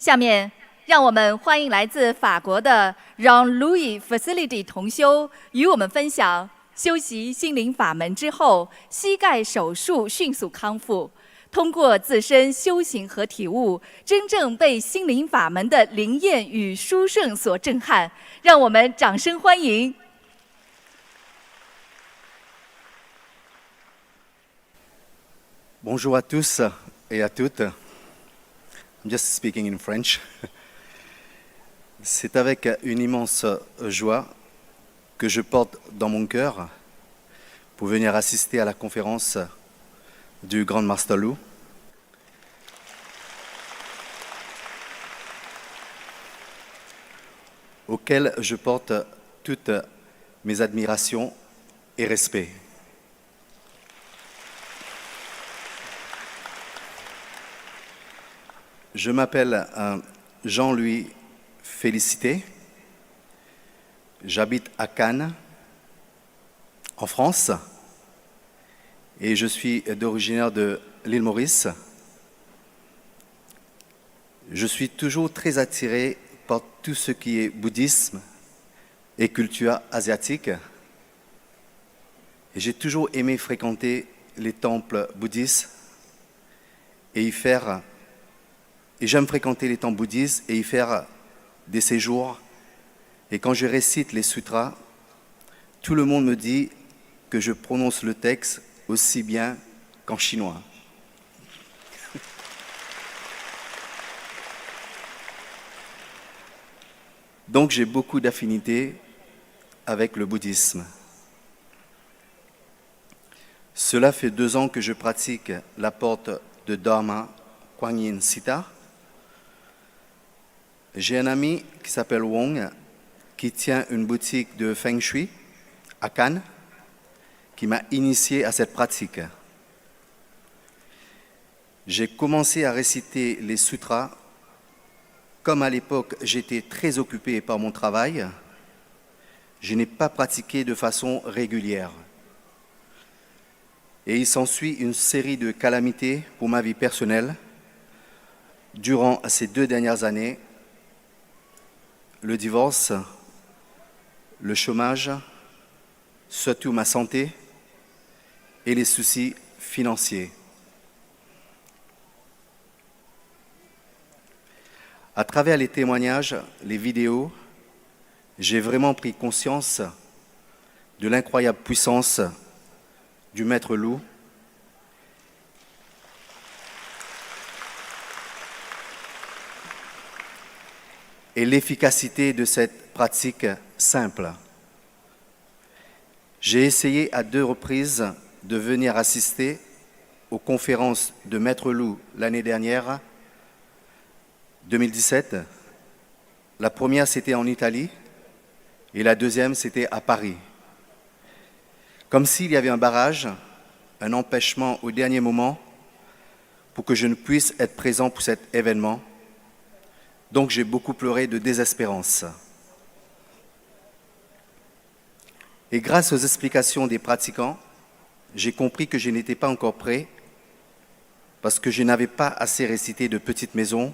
下面，让我们欢迎来自法国的让 Louis Facility 同修与我们分享修习心灵法门之后，膝盖手术迅速康复，通过自身修行和体悟，真正被心灵法门的灵验与殊胜所震撼。让我们掌声欢迎。Bonjour à tous et à toutes. I'm just speaking in French. C'est avec une immense joie que je porte dans mon cœur pour venir assister à la conférence du Grand Master Lu. Auquel je porte toutes mes admirations et respects. Je m'appelle Jean-Louis Félicité. J'habite à Cannes, en France, et je suis d'origine de l'île Maurice. Je suis toujours très attiré par tout ce qui est bouddhisme et culture asiatique. Et j'ai toujours aimé fréquenter les temples bouddhistes et j'aime fréquenter les temples bouddhistes et y faire des séjours. Et quand je récite les sutras, tout le monde me dit que je prononce le texte aussi bien qu'en chinois. Donc j'ai beaucoup d'affinités avec le bouddhisme. Cela fait 2 ans que je pratique la porte de Dharma Kuan Yin Sita. J'ai un ami qui s'appelle Wong, qui tient une boutique de Feng Shui à Cannes, qui m'a initié à cette pratique. J'ai commencé à réciter les sutras. Comme à l'époque, j'étais très occupé par mon travail, je n'ai pas pratiqué de façon régulière. Et il s'ensuit une série de calamités pour ma vie personnelle. Durant ces 2 dernières années, le divorce, le chômage, surtout ma santé et les soucis financiers. À travers les témoignages, les vidéos, j'ai vraiment pris conscience de l'incroyable puissance du Maître Lu et l'efficacité de cette pratique simple. J'ai essayé à 2 reprises de venir assister aux conférences de Maître Lu l'année dernière, 2017. La première, c'était en Italie et la deuxième, c'était à Paris. Comme s'il y avait un barrage, un empêchement au dernier moment pour que je ne puisse être présent pour cet événement. Donc j'ai beaucoup pleuré de désespérance. Et grâce aux explications des pratiquants, j'ai compris que je n'étais pas encore prêt parce que je n'avais pas assez récité de petites maisons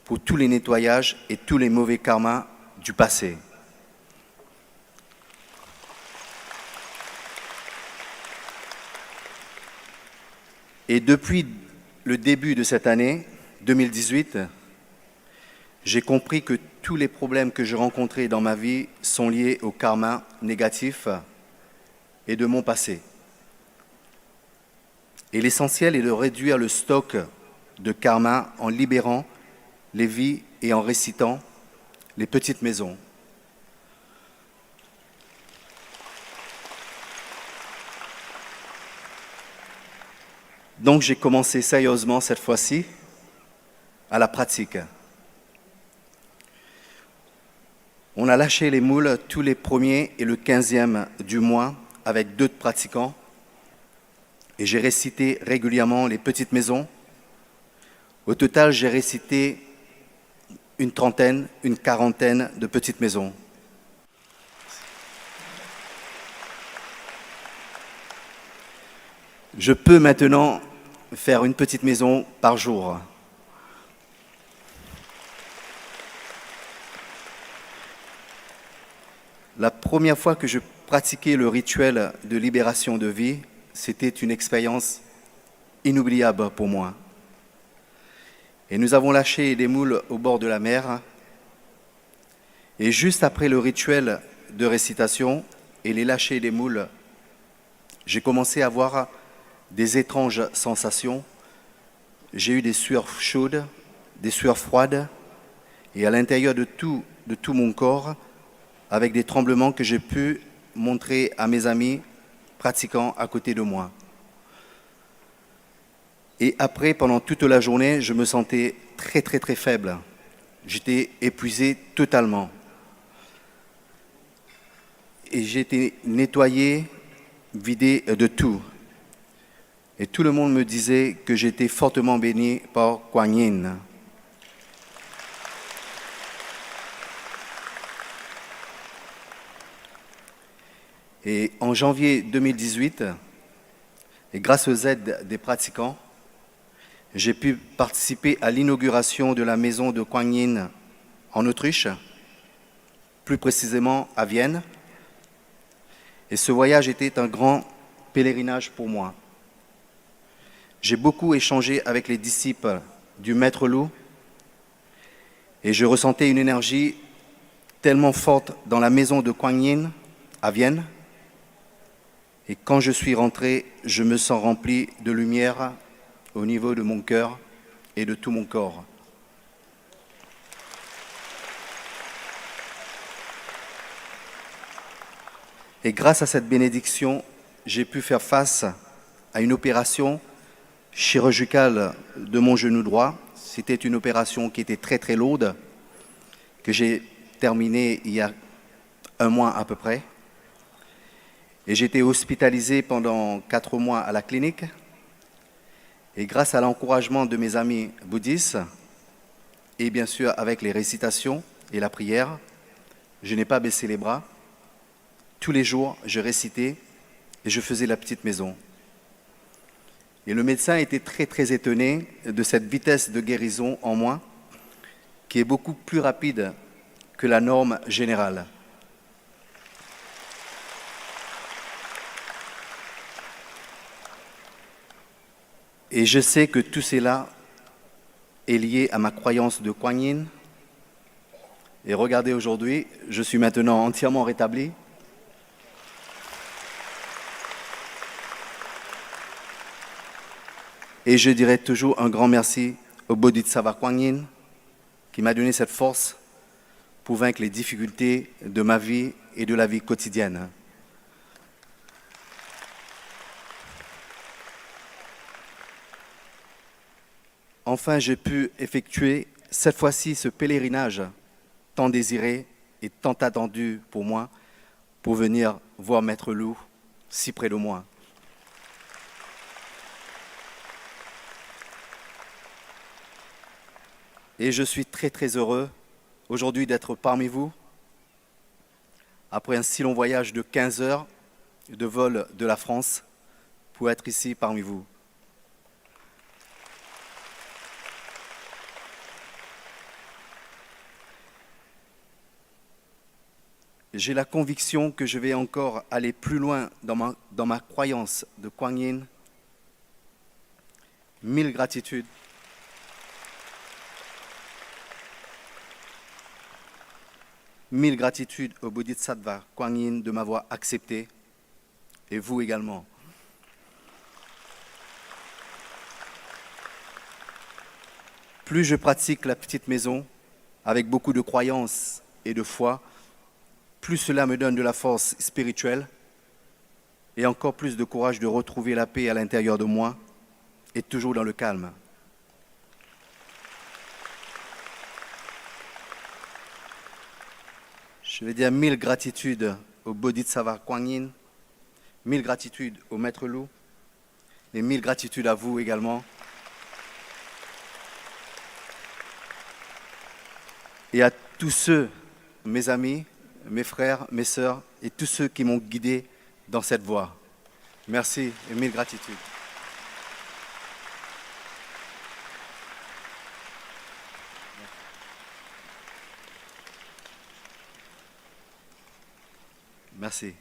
pour tous les nettoyages et tous les mauvais karmas du passé. Et depuis le début de cette année, 2018, j'ai compris que tous les problèmes que je rencontrais dans ma vie sont liés au karma négatif et de mon passé. Et l'essentiel est de réduire le stock de karma en libérant les vies et en récitant les petites maisons. Donc j'ai commencé sérieusement cette fois-ci à la pratique. On a lâché les moules tous les 1er et le 15e du mois avec 2 pratiquants et j'ai récité régulièrement les petites maisons. Au total, j'ai récité une 30aine, une 40aine de petites maisons. Je peux maintenant faire une petite maison par jour. La première fois que je pratiquais le rituel de libération de vie, c'était une expérience inoubliable pour moi. Et nous avons lâché des moules au bord de la mer. Et juste après le rituel de récitation et les lâchers des moules, j'ai commencé à avoir des étranges sensations. J'ai eu des sueurs chaudes, des sueurs froides, et à l'intérieur de tout mon corps, avec des tremblements que j'ai pu montrer à mes amis pratiquant à côté de moi. Et après, pendant toute la journée, je me sentais très très très faible. J'étais épuisé totalement. Et j'ai été nettoyé, vidé de tout. Et tout le monde me disait que j'étais fortement béni par Kuan Yin. Et en janvier 2018, et grâce aux aides des pratiquants, j'ai pu participer à l'inauguration de la maison de Kuan Yin en Autriche, plus précisément à Vienne. Et ce voyage était un grand pèlerinage pour moi. J'ai beaucoup échangé avec les disciples du Maître Loup et je ressentais une énergie tellement forte dans la maison de Kuan Yin à Vienne. Et quand je suis rentré, je me sens rempli de lumière au niveau de mon cœur et de tout mon corps. Et grâce à cette bénédiction, j'ai pu faire face à une opération chirurgicale de mon genou droit. C'était une opération qui était très très lourde, que j'ai terminée il y a un mois à peu près. Et j'ai été hospitalisé pendant 4 mois à la clinique. Et grâce à l'encouragement de mes amis bouddhistes, et bien sûr avec les récitations et la prière, je n'ai pas baissé les bras. Tous les jours, je récitais et je faisais la petite maison. Et le médecin était très très étonné de cette vitesse de guérison en moi, qui est beaucoup plus rapide que la norme générale. Et je sais que tout cela est lié à ma croyance de Kuan Yin. Et regardez aujourd'hui, je suis maintenant entièrement rétabli. Et je dirai toujours un grand merci au Bodhisattva Kuan Yin qui m'a donné cette force pour vaincre les difficultés de ma vie et de la vie quotidienne. Enfin, j'ai pu effectuer cette fois-ci ce pèlerinage tant désiré et tant attendu pour moi pour venir voir Maître Loup si près de moi. Et je suis très très heureux aujourd'hui d'être parmi vous après un si long voyage de 15 heures de vol de la France pour être ici parmi vous. J'ai la conviction que je vais encore aller plus loin dans ma croyance de Kuan Yin. 1000 gratitudes. Mille gratitudes au Bodhisattva Kuan Yin de m'avoir accepté, et vous également. Plus je pratique la petite maison, avec beaucoup de croyance et de foi, plus cela me donne de la force spirituelle et encore plus de courage de retrouver la paix à l'intérieur de moi et toujours dans le calme. Je vais dire 1000 gratitudes au Bodhisattva Kuan Yin, 1000 gratitudes au Maître Loup et 1000 gratitudes à vous également. Et à tous ceux, mes amis, mes frères, mes sœurs et tous ceux qui m'ont guidé dans cette voie. Merci et 1000 gratitudes. Merci.